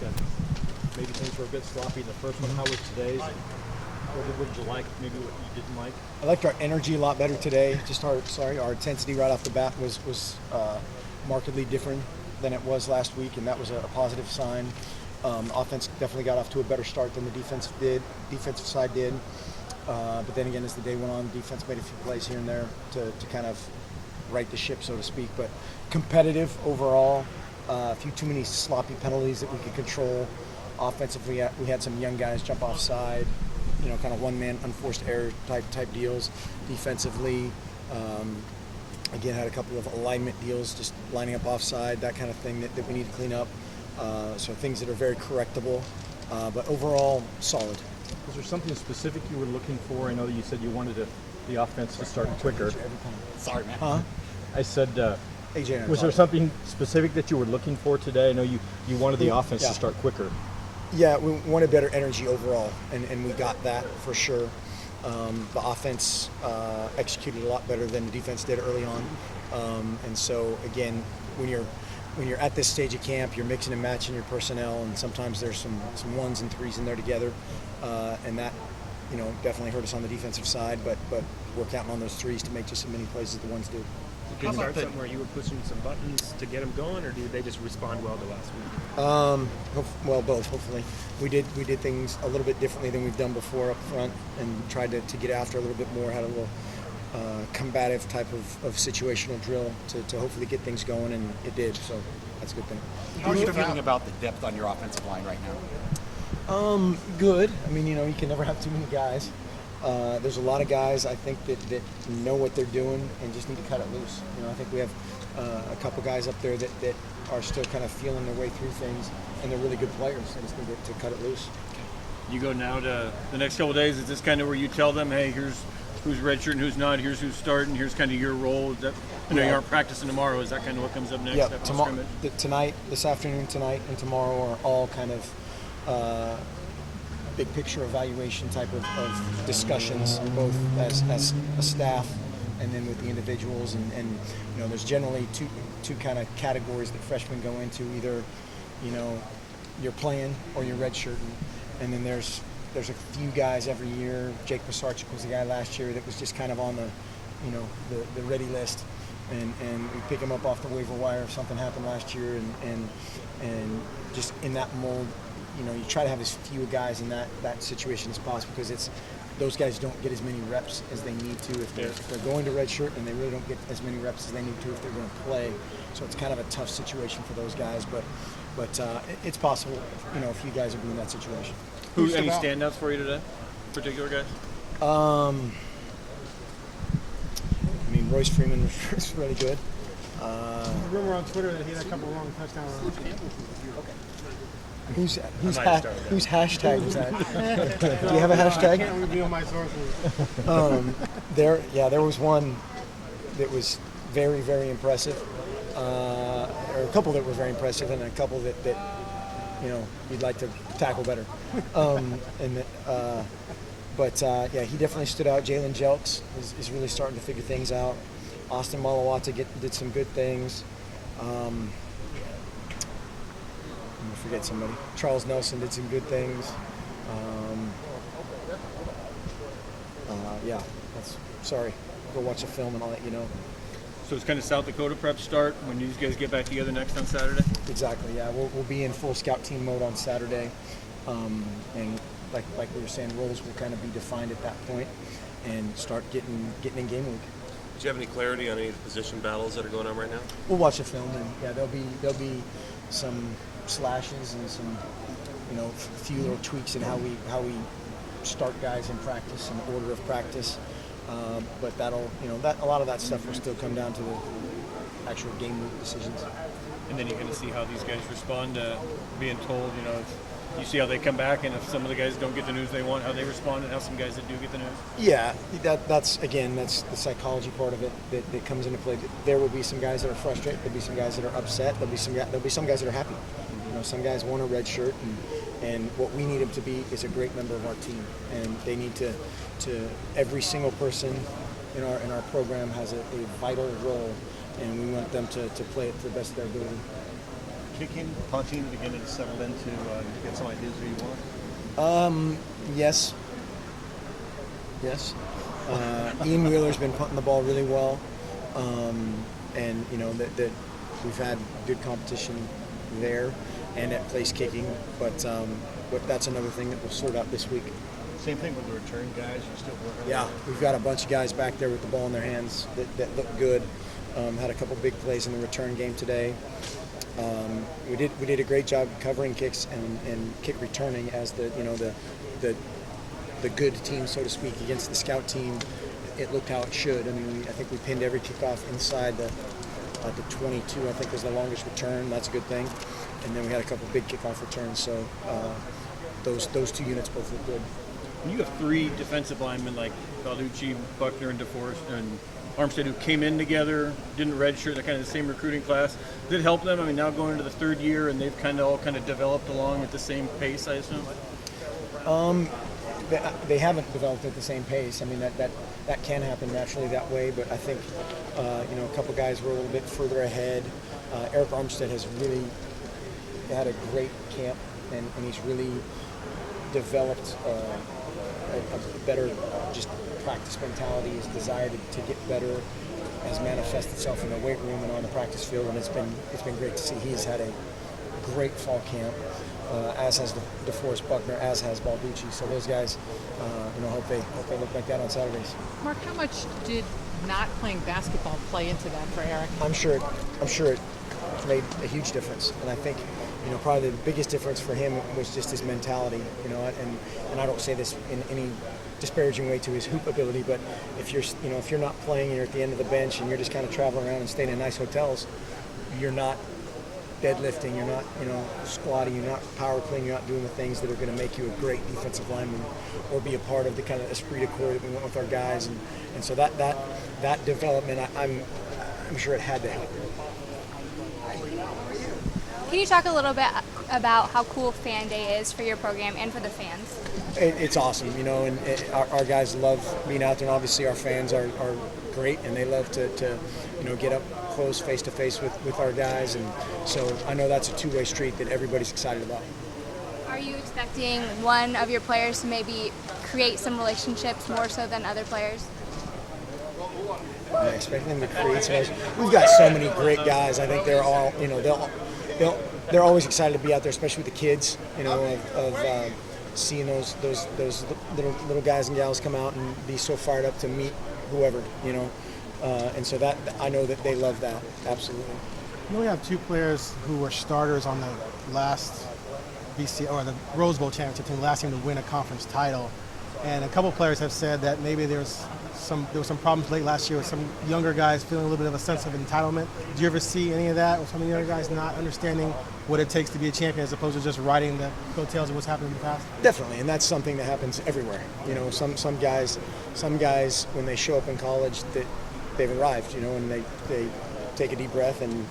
defense. Maybe things were a bit sloppy in the first one. How was today's? What did you like? Maybe what you didn't like? I liked our energy a lot better today. Our intensity right off the bat was markedly different than it was last week, and that was a positive sign. Offense definitely got off to a better start than the defensive side did. But then again, as the day went on, defense made a few plays here and there to kind of right the ship, so to speak. But competitive overall. A few too many sloppy penalties that we could control. Offensively, we had some young guys jump offside, kind of one-man unforced error type deals. Defensively, again, had a couple of alignment deals, just lining up offside, that kind of thing that we need to clean up. So things that are very correctable, but overall, solid. Was there something specific you were looking for? I know that you said you wanted the offense to start quicker. Sorry, man. Huh? I said, AJ, was there something specific that you were looking for today? I know you wanted the offense to start quicker. Yeah, we wanted better energy overall, and we got that for sure. The offense executed a lot better than the defense did early on, and so again, when you're at this stage of camp, you're mixing and matching your personnel, and sometimes there's some ones and threes in there together, and that definitely hurt us on the defensive side. But we're counting on those threes to make just as many plays as the ones do. Did you start something where you were pushing some buttons to get them going, or did they just respond well to last week? Well, both. Hopefully, we did things a little bit differently than we've done before up front, and tried to get after a little bit more. Had a little combative type of situational drill to hopefully get things going, and it did. So that's a good thing. How are you feeling about the depth on your offensive line right now? Good. I mean, you can never have too many guys. There's a lot of guys, I think, that know what they're doing and just need to cut it loose. I think we have a couple guys up there that are still kind of feeling their way through things, and they're really good players. They just need to cut it loose. You go now to the next couple of days. Is this kind of where you tell them, hey, here's who's redshirt and who's not, here's who's starting, here's kind of your role? I know you aren't practicing tomorrow. Is that kind of what comes up next? Yeah, this afternoon, tonight, and tomorrow are all kind of big picture evaluation type of discussions, both as a staff and then with the individuals. And there's generally two kind of categories that freshmen go into, either you're playing or you're redshirting. And then there's a few guys every year. Jake Pisarcik was the guy last year that was just kind of on the ready list. And we pick him up off the waiver wire if something happened last year, and just in that mold, you try to have as few guys in that situation as possible, because those guys don't get as many reps as they need to if they're going to redshirt, and they really don't get as many reps as they need to if they're going to play. So it's kind of a tough situation for those guys, but it's possible. A few guys will be in that situation. Any standouts for you today? Particular guys? Royce Freeman was really good. There's a rumor on Twitter that he had a couple long touchdowns. Whose hashtag was that? Do you have a hashtag? I can't reveal my sources. There was one that was very, very impressive, or a couple that were very impressive, and a couple that you'd like to tackle better. He definitely stood out. Jalen Jelks is really starting to figure things out. Austin Malawata did some good things. I'm going to forget somebody. Charles Nelson did some good things. Sorry. Go watch the film and I'll let you know. So it's kind of South Dakota prep start when you guys get back together next on Saturday? Exactly, yeah. We'll be in full scout team mode on Saturday. And like we were saying, roles will kind of be defined at that point and start getting in game week. Do you have any clarity on any of the position battles that are going on right now? We'll watch the film, and there'll be some slashes and some few little tweaks in how we start guys in practice and order of practice. But a lot of that stuff will still come down to the actual game week decisions. And then you're going to see how these guys respond to being told, you see how they come back, and if some of the guys don't get the news they want, how they respond, and how some guys that do get the news. Yeah, that's the psychology part of it that comes into play. There will be some guys that are frustrated. There'll be some guys that are upset. There'll be some guys that are happy. Some guys want a red shirt, and what we need them to be is a great member of our team, and they need to every single person in our program has a vital role, and we want them to play it to the best of their ability. kicking, punting, beginning to settle into get some ideas who you want? Yes. Yes. Ian Wheeler's been punting the ball really well, and you know that we've had good competition there and at place kicking, but that's another thing that we'll sort out this week. Same thing with the return guys. You're still working on Yeah, that? we've got a bunch of guys back there with the ball in their hands that look good. Had a couple big plays in the return game today. We did a great job covering kicks and kick returning as the good team, so to speak, against the scout team. It looked how it should. I mean, I think we pinned every kickoff inside the 22. I think was the longest return. That's a good thing. And then we had a couple big kickoff returns. So those two units both look good. And you have three defensive linemen like Balducci, Buckner, and DeForest, and Armstead, who came in together, didn't redshirt, they're kind of the same recruiting class. Did it help them? I mean, now going into the third year, and they've all developed along at the same pace, I assume? They haven't developed at the same pace. I mean, that can happen naturally that way, but I think a couple guys were a little bit further ahead. Eric Armstead has really had a great camp, and he's really developed a better just practice mentality. His desire to get better has manifested itself in the weight room and on the practice field, and it's been great to see. He's had a great fall camp, as has DeForest Buckner, as has Balducci. So those guys, hope they look like that on Saturdays. Mark, how much did not playing basketball play into that for Eric? I'm sure it made a huge difference, and I think probably the biggest difference for him was just his mentality. And I don't say this in any disparaging way to his hoop ability, but if you're not playing and you're at the end of the bench and you're just kind of traveling around and staying in nice hotels, you're not deadlifting, you're not squatting, you're not power cleaning, you're not doing the things that are going to make you a great defensive lineman or be a part of the kind of esprit de corps that we want with our guys, and so that development, I'm sure it had to help. Can you talk a little bit about how cool Fan Day is for your program and for the fans? It's awesome, and our guys love being out there, and obviously our fans are great, and they love to get up close, face to face with our guys, and so I know that's a two-way street that everybody's excited about. Are you expecting one of your players to maybe create some relationships more so than other players? I expect them to create some. We've got so many great guys. I think they're all, they're always excited to be out there, especially with the kids, of seeing those little guys and gals come out and be so fired up to meet whoever, and so that I know that they love that, absolutely. You only have two players who were starters on the last BC or the Rose Bowl championship team, the last team to win a conference title, and a couple players have said that maybe there were some problems late last year with some younger guys feeling a little bit of a sense of entitlement. Do you ever see any of that, with some of the younger guys not understanding what it takes to be a champion as opposed to just riding the coattails of what's happened in the past? Definitely, and that's something that happens everywhere. Some guys when they show up in college that they've arrived, and they take a deep breath and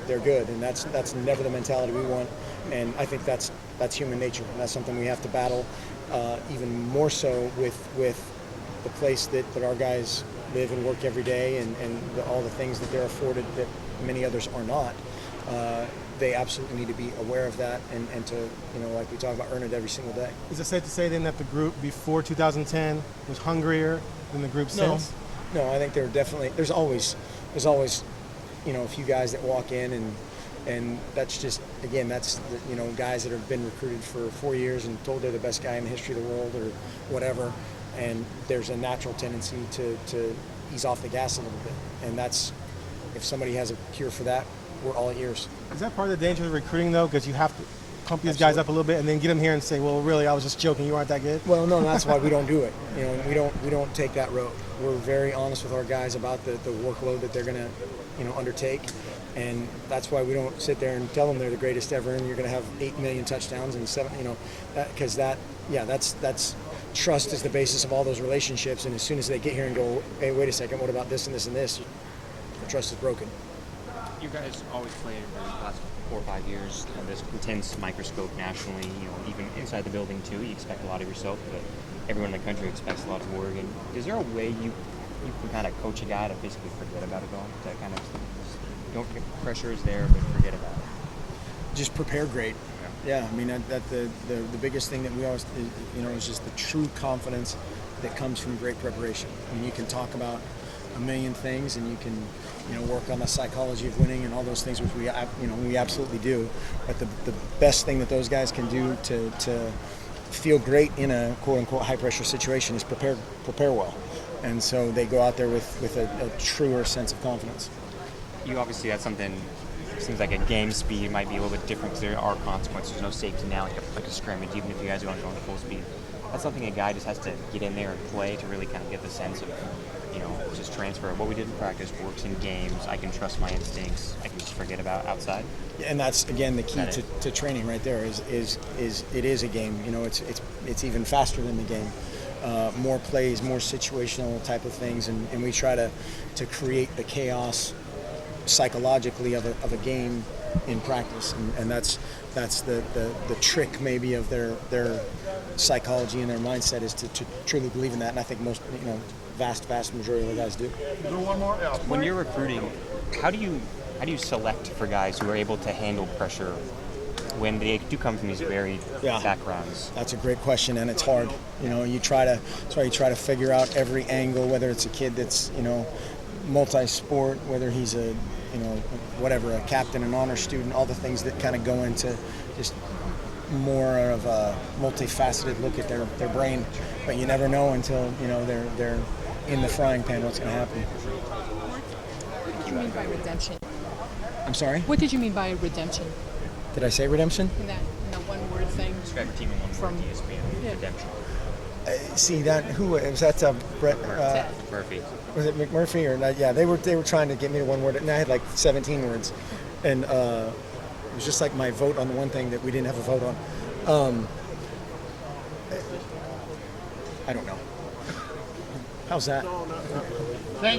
they're good, and that's never the mentality we want. And I think that's human nature, and that's something we have to battle even more so with the place that our guys live and work every day, and all the things that they're afforded that many others are not. They absolutely need to be aware of that and to, like we talk about, earn it every single day. Is it safe to say then that the group before 2010 was hungrier than the group since? No, I think there's always a few guys that walk in and that's just, again, that's guys that have been recruited for 4 years and told they're the best guy in the history of the world or whatever, and there's a natural tendency to ease off the gas a little bit, and that's, if somebody has a cure for that, we're all ears. Is that part of the danger of recruiting though, because you have to pump these guys up a little bit and then get them here and say, well, really, I was just joking, you aren't that good? Well, no, that's why we don't do it. We don't take that road. We're very honest with our guys about the workload that they're going to undertake, and that's why we don't sit there and tell them they're the greatest ever and you're going to have 8 million touchdowns and 7, because that's trust is the basis of all those relationships, and as soon as they get here and go, hey, wait a second, what about this and this and this, the trust is broken. You guys always played for the last 4 or 5 years this intense microscope nationally, even inside the building too. You expect a lot of yourself, but everyone in the country expects a lot of Oregon. Is there a way you can kind of coach a guy to basically forget about it all? To kind of don't get pressure is there, but forget about it. just prepare great. Yeah, I mean that the biggest thing that we always is just the true confidence that comes from great preparation. I mean, you can talk about a million things, and you can work on the psychology of winning and all those things, which we absolutely do. But the best thing that those guys can do to feel great in a quote unquote high pressure situation is prepare well, and so they go out there with a truer sense of confidence. You obviously had something. Seems like at game speed might be a little bit different because there are consequences. There's no safety now, like a scrimmage, even if you guys aren't going full speed. That's something a guy just has to get in there and play to really kind of get the sense of, just transfer. What we did in practice works in games. I can trust my instincts. I can just forget about outside. And that's again the key to training right there. Is it is a game. It's even faster than the game. More plays, more situational type of things, and we try to create the chaos psychologically of a game in practice, and that's the trick maybe of their psychology and their mindset is to truly believe in that, and I think most vast majority of the guys do. When you're recruiting, how do you select for guys who are able to handle pressure when they do come from these varied backgrounds? That's a great question, and it's hard. You try to figure out every angle, whether it's a kid that's multi-sport, whether he's a a captain, an honor student, all the things that kind of go into just more of a multifaceted look at their brain. But you never know until they're in the frying pan what's going to happen. What did you mean by redemption? I'm sorry? What did you mean by redemption? Did I say redemption? In that one-word thing. Describe your team in one word, ESPN. Redemption. See that? Who was that? Brett Murphy. Was it McMurphy or not? Yeah, they were trying to get me to one word, and I had like 17 words, and it was just like my vote on the one thing that we didn't have a vote on. I don't know. How's that?